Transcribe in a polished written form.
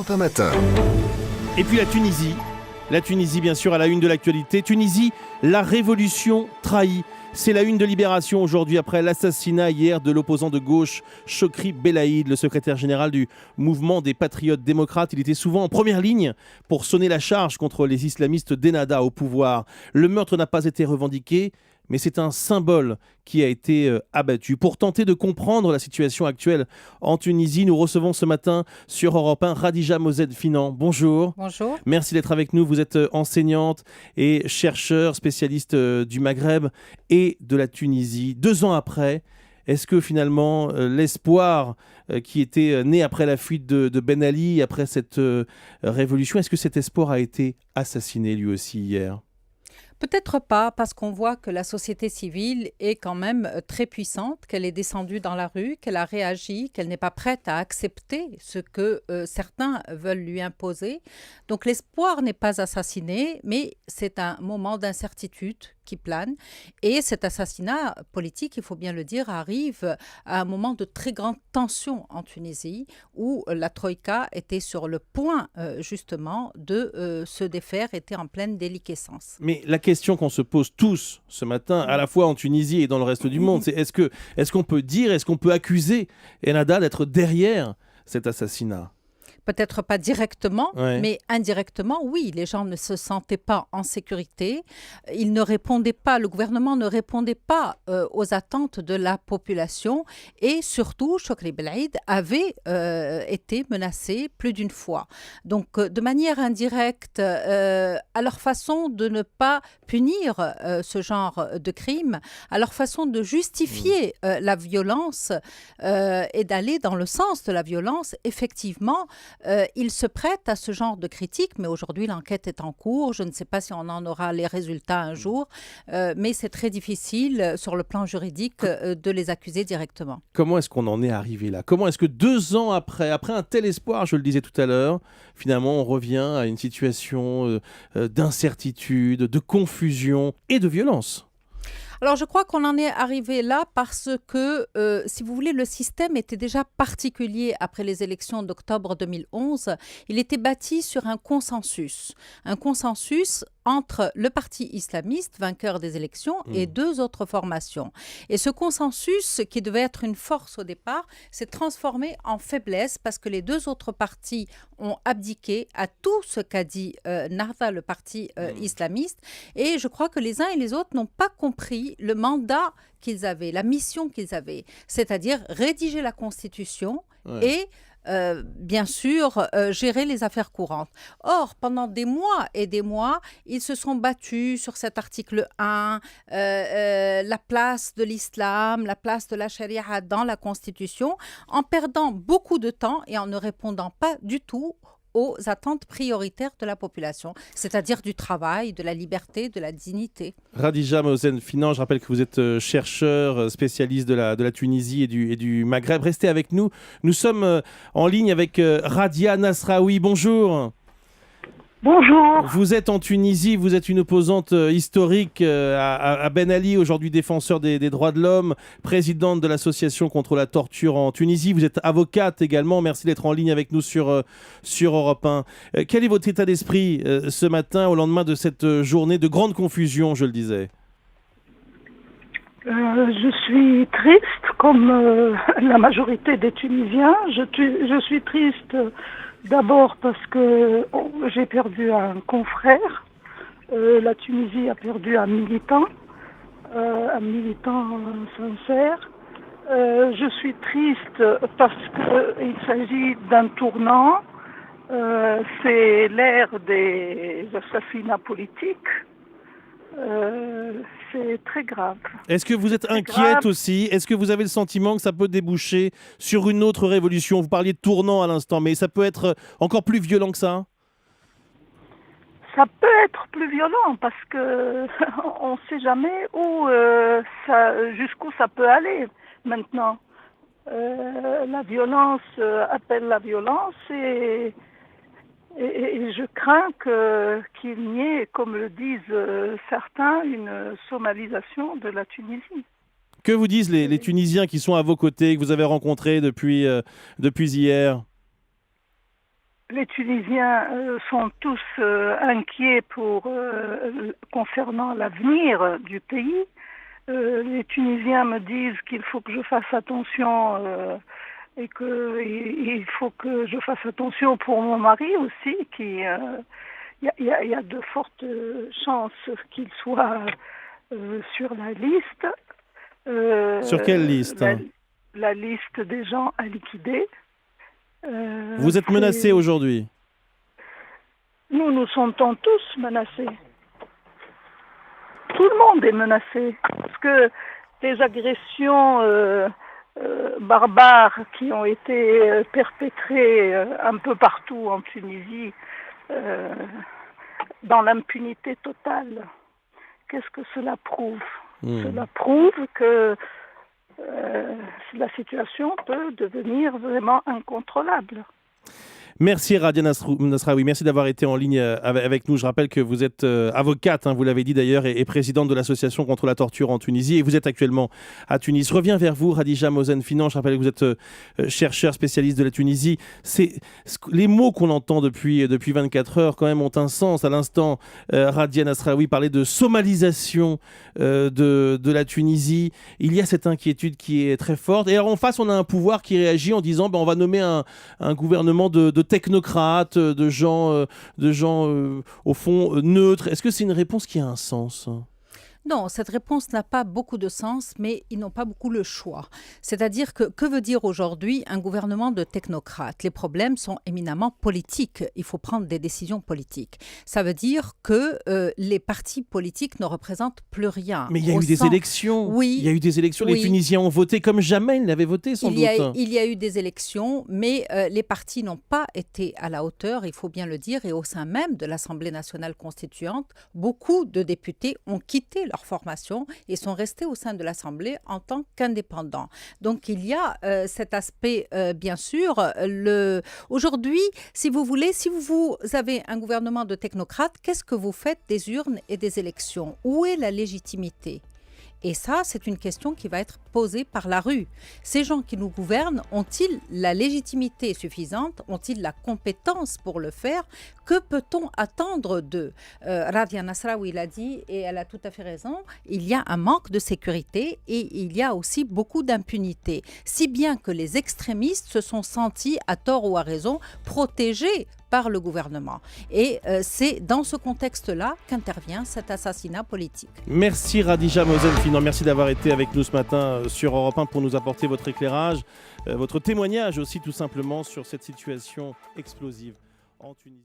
Europe 1 Matin. Et puis la Tunisie bien sûr à la une de l'actualité. Tunisie, la révolution trahie. C'est la une de Libération aujourd'hui après l'assassinat hier de l'opposant de gauche Chokri Belaïd, le secrétaire général du mouvement des patriotes démocrates. Il était souvent en première ligne pour sonner la charge contre les islamistes d'Ennahda au pouvoir. Le meurtre n'a pas été revendiqué, mais c'est un symbole qui a été abattu. Pour tenter de comprendre la situation actuelle en Tunisie, nous recevons ce matin sur Europe 1 Khadija Mosed-Finan. Bonjour. Bonjour. Merci d'être avec nous. Vous êtes enseignante et chercheur, spécialiste du Maghreb et de la Tunisie. 2 ans après, est-ce que finalement l'espoir qui était né après la fuite de Ben Ali, après cette révolution, est-ce que cet espoir a été assassiné lui aussi hier ? Peut-être pas, parce qu'on voit que la société civile est quand même très puissante, qu'elle est descendue dans la rue, qu'elle a réagi, qu'elle n'est pas prête à accepter ce que certains veulent lui imposer. Donc l'espoir n'est pas assassiné, mais c'est un moment d'incertitude qui plane. Et cet assassinat politique, il faut bien le dire, arrive à un moment de très grande tension en Tunisie, où la Troïka était sur le point justement de se défaire, était en pleine déliquescence. Mais la question qu'on se pose tous ce matin, à la fois en Tunisie et dans le reste du monde, c'est est-ce qu'on peut dire, est-ce qu'on peut accuser Ennahda d'être derrière cet assassinat ? Peut-être pas directement, Ouais. mais indirectement, oui. Les gens ne se sentaient pas en sécurité. Ils ne répondaient pas, le gouvernement ne répondait pas aux attentes de la population. Et surtout, Chokri Belaïd avait été menacé plus d'une fois. Donc, de manière indirecte, à leur façon de ne pas punir ce genre de crime, à leur façon de justifier la violence et d'aller dans le sens de la violence, effectivement, il se prête à ce genre de critiques, mais aujourd'hui l'enquête est en cours. Je ne sais pas si on en aura les résultats un jour, mais c'est très difficile sur le plan juridique de les accuser directement. Comment est-ce qu'on en est arrivé là ? Comment est-ce que 2 ans après un tel espoir, je le disais tout à l'heure, finalement on revient à une situation d'incertitude, de confusion et de violence ? Alors, je crois qu'on en est arrivé là parce que, si vous voulez, le système était déjà particulier après les élections d'octobre 2011. Il était bâti sur un consensus entre le parti islamiste, vainqueur des élections, et 2 autres formations. Et ce consensus, qui devait être une force au départ, s'est transformé en faiblesse parce que les 2 autres partis ont abdiqué à tout ce qu'a dit Nahda, le parti islamiste. Et je crois que les uns et les autres n'ont pas compris le mandat qu'ils avaient, la mission qu'ils avaient, c'est-à-dire rédiger la Constitution et bien sûr, gérer les affaires courantes. Or, pendant des mois et des mois, ils se sont battus sur cet article 1, la place de l'islam, la place de la charia dans la Constitution, en perdant beaucoup de temps et en ne répondant pas du tout aux attentes prioritaires de la population, c'est-à-dire du travail, de la liberté, de la dignité. Khadija Mosed-Finan, je rappelle que vous êtes chercheur, spécialiste de la Tunisie et du Maghreb. Restez avec nous. Nous sommes en ligne avec Radia Nasraoui. Bonjour. Bonjour. Vous êtes en Tunisie, vous êtes une opposante historique à Ben Ali, aujourd'hui défenseur des droits de l'homme, présidente de l'association contre la torture en Tunisie. Vous êtes avocate également. Merci d'être en ligne avec nous sur Europe 1. Quel est votre état d'esprit ce matin, au lendemain de cette journée de grande confusion, je le disais ? Je suis triste, comme la majorité des Tunisiens. Je suis triste d'abord parce que j'ai perdu un confrère. La Tunisie a perdu un militant sincère. Je suis triste parce qu'il s'agit d'un tournant. C'est l'ère des assassinats politiques. C'est très grave. Est-ce que vous êtes inquiète aussi ? Est-ce que vous avez le sentiment que ça peut déboucher sur une autre révolution ? Vous parliez de tournant à l'instant, mais ça peut être encore plus violent que ça ? Ça peut être plus violent parce que on ne sait jamais jusqu'où ça peut aller maintenant. La violence appelle la violence et je crains qu'il n'y ait, comme le disent certains, une somalisation de la Tunisie. Que vous disent les Tunisiens qui sont à vos côtés, que vous avez rencontrés depuis hier ? les Tunisiens sont tous inquiets concernant l'avenir du pays. Les Tunisiens me disent qu'il faut que je fasse attention et qu'il faut que je fasse attention pour mon mari aussi, il y a de fortes chances qu'il soit sur la liste. Sur quelle liste? La liste des gens à liquider. Vous êtes menacé aujourd'hui? Nous nous sentons tous menacés. Tout le monde est menacé. Parce que les agressions barbares qui ont été perpétrées un peu partout en Tunisie, dans l'impunité totale, qu'est-ce que cela prouve? Cela prouve que la situation peut devenir vraiment incontrôlable. Merci Radia Nasraoui, merci d'avoir été en ligne avec nous. Je rappelle que vous êtes avocate, vous l'avez dit d'ailleurs, et présidente de l'association contre la torture en Tunisie, et vous êtes actuellement à Tunis. Je reviens vers vous, Khadija Mozen-Finan. Je rappelle que vous êtes chercheur spécialiste de la Tunisie. Les mots qu'on entend depuis 24 heures quand même ont un sens. À l'instant, Radia Nasraoui parlait de somalisation de la Tunisie. Il y a cette inquiétude qui est très forte. Et alors en face, on a un pouvoir qui réagit en disant on va nommer un gouvernement de technocrates, de gens au fond neutres. Est-ce que c'est une réponse qui a un sens ? Non, cette réponse n'a pas beaucoup de sens, mais ils n'ont pas beaucoup le choix. C'est-à-dire que veut dire aujourd'hui un gouvernement de technocrates? Les problèmes sont éminemment politiques. Il faut prendre des décisions politiques. Ça veut dire que les partis politiques ne représentent plus rien. Mais il y a eu des élections. Oui. Il y a eu des élections. Oui. Les Tunisiens ont voté comme jamais ils n'avaient voté, sans doute. Il y a eu des élections, mais les partis n'ont pas été à la hauteur, il faut bien le dire. Et au sein même de l'Assemblée nationale constituante, beaucoup de députés ont quitté leur formation et sont restés au sein de l'Assemblée en tant qu'indépendants. Donc il y a cet aspect, bien sûr. Aujourd'hui, si vous voulez, si vous avez un gouvernement de technocrates, qu'est-ce que vous faites des urnes et des élections? Où est la légitimité? Et ça, c'est une question qui va être posée par la rue. Ces gens qui nous gouvernent, ont-ils la légitimité suffisante? Ont-ils la compétence pour le faire? Que peut-on attendre d'eux? Radia Nasraoui l'a dit, et elle a tout à fait raison, il y a un manque de sécurité et il y a aussi beaucoup d'impunité. Si bien que les extrémistes se sont sentis, à tort ou à raison, protégés par le gouvernement. Et c'est dans ce contexte-là qu'intervient cet assassinat politique. Merci Khadija Mozen-Finan, merci d'avoir été avec nous ce matin sur Europe 1 pour nous apporter votre éclairage, votre témoignage aussi tout simplement sur cette situation explosive en Tunisie.